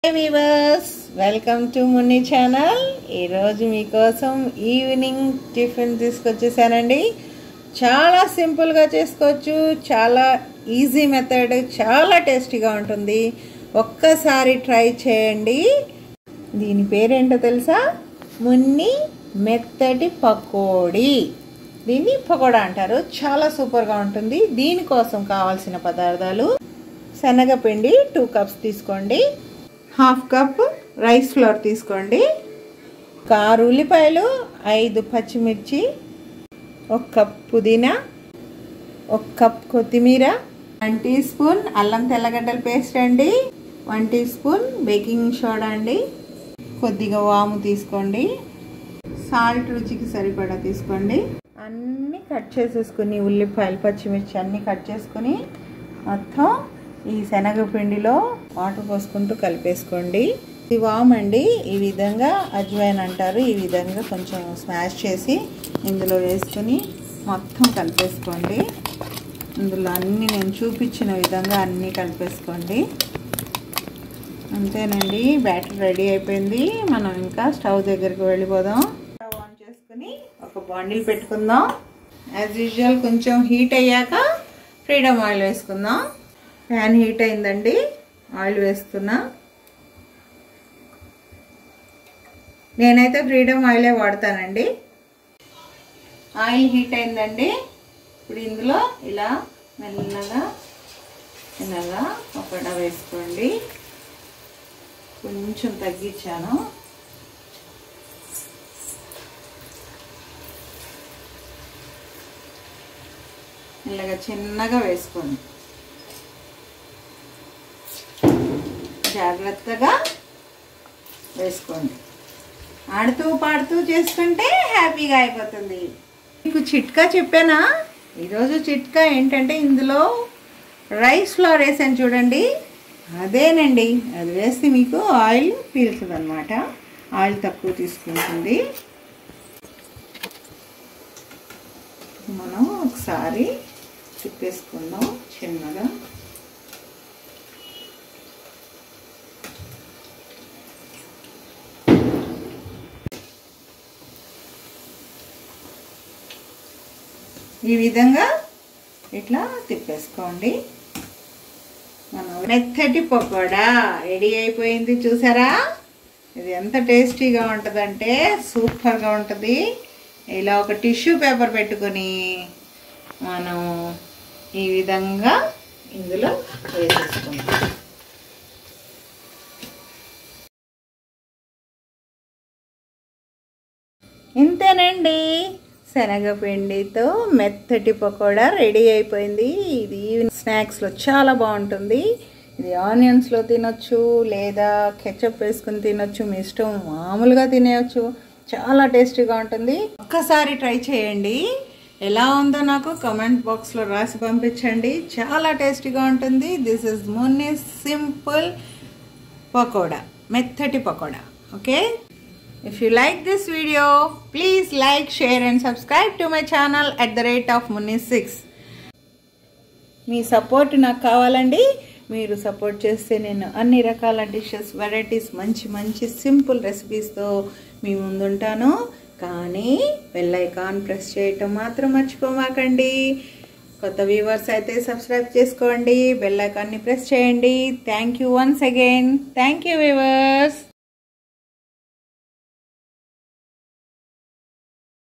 Hey viewers, welcome to Munni channel. ఈ రోజు మీకోసం ఈవినింగ్ టిఫిన్ తీసుకొచ్చేసానండి. చాలా సింపుల్ గా చేసుకోవచ్చు. చాలా ఈజీ మెథడ్, చాలా టేస్టీగా ఉంటుంది. ఒక్కసారి ట్రై చేయండి. దీని పేరేంటో తెలుసా? మున్ని మెత్తటి పకోడీ. దీన్ని పకోడా అంటారు. చాలా సూపర్ గా ఉంటుంది. దీనికోసం కావాల్సిన పదార్థాలు: శనగపిండి 2 కప్స్ తీసుకోండి, 1/2 కప్ రైస్ ఫ్లోర్ తీసుకోండి, 6 ఉల్లిపాయలు, 5 పచ్చిమిర్చి, 1 కప్ పుదీనా, 1 కప్ కొత్తిమీర, 1 టీ స్పూన్ అల్లం తెల్లగడ్డల పేస్ట్ అండి, 1 టీ స్పూన్ బేకింగ్ సోడా అండి, కొద్దిగా వాము తీసుకోండి, సాల్ట్ రుచికి సరిపడా తీసుకోండి. అన్నీ కట్ చేసేసుకుని ఉల్లిపాయలు పచ్చిమిర్చి అన్నీ కట్ చేసుకుని మొత్తం ఈ శనగపిండిలో వాటర్ పోసుకుంటూ కలిపేసుకోండి. ఇది వామ్ అండి. ఈ విధంగా అజ్వైన్ అంటారు. ఈ విధంగా కొంచెం స్మాష్ చేసి ఇందులో వేసుకుని మొత్తం కలిపేసుకోండి. ఇందులో అన్నీ నేను చూపించిన విధంగా అన్నీ కలిపేసుకోండి. అంతేనండి, బ్యాటర్ రెడీ అయిపోయింది. మనం ఇంకా స్టవ్ దగ్గరికి వెళ్ళిపోదాం. స్టవ్ ఆన్ చేసుకుని ఒక బాండిల్ పెట్టుకుందాం. యాజ్ యూజువల్ కొంచెం హీట్ అయ్యాక ఫ్రీడమ్ ఆయిల్ వేసుకుందాం. ప్యాన్ హీట్ అయిందండి, ఆయిల్ వేస్తున్నా. నేనైతే ఫ్రీడమ్ ఆయిలే వాడతానండి. ఆయిల్ హీట్ అయిందండి. ఇప్పుడు ఇందులో ఇలా మెల్లగా చిన్నగా పకోడా వేసుకోండి. కొంచెం తగ్గించాను. మెల్లగా చిన్నగా వేసుకోండి. జాగ్రత్తగా వేసుకోండి. ఆడుతూ పాడుతూ చేసుకుంటే హ్యాపీగా అయిపోతుంది. మీకు చిట్కా చెప్పానా? ఈరోజు చిట్కా ఏంటంటే ఇందులో రైస్ ఫ్లోర్ వేసాను చూడండి, అదేనండి. అది వేస్తే మీకు ఆయిల్ పీల్చుతుంది అనమాట. ఆయిల్ తక్కువ తీసుకుంటుంది. మనం ఒకసారి తిప్పేసుకుందాం చిన్నగా. ఈ విధంగా ఇట్లా తిప్పేసుకోండి. మనం మెత్తటి పకోడా రెడీ అయిపోయింది. చూసారా? ఇది ఎంత టేస్టీగా ఉంటుందంటే సూపర్గా ఉంటుంది. ఇలా ఒక టిష్యూ పేపర్ పెట్టుకొని మనం ఈ విధంగా ఇందులో వేసేసుకుంటాం. ఇంతేనండి, శనగపిండితో మెత్తటి పకోడా రెడీ అయిపోయింది. ఇది ఈవినింగ్ స్నాక్స్లో చాలా బాగుంటుంది. ఇది ఆనియన్స్లో తినొచ్చు, లేదా కెచప్ వేసుకుని తినొచ్చు. మీ ఇష్టం, మామూలుగా తినేయచ్చు. చాలా టేస్టీగా ఉంటుంది. ఒక్కసారి ట్రై చేయండి. ఎలా ఉందో నాకు కామెంట్ బాక్స్లో రాసి పంపించండి. చాలా టేస్టీగా ఉంటుంది. This is Munni simple pakoda, మెత్తటి pakoda. Okay, if you like this video, please like, share and subscribe to my channel @Munni6. Me support నాకు కావాలండి. మీరు సపోర్ట్ చేస్తే నేను అన్ని రకాల డిషెస్, వెరైటీస్, మంచి మంచి సింపుల్ రెసిపీస్తో మీ ముందుంటాను. కానీ బెల్ ఐకాన్ ప్రెస్ చేయటం మాత్రం మర్చిపోమాకండి. కొత్త వ్యూవర్స్ అయితే సబ్స్క్రైబ్ చేసుకోండి, బెల్ ఐకాన్ని ప్రెస్ చేయండి. Thank you once again. Thank you viewers.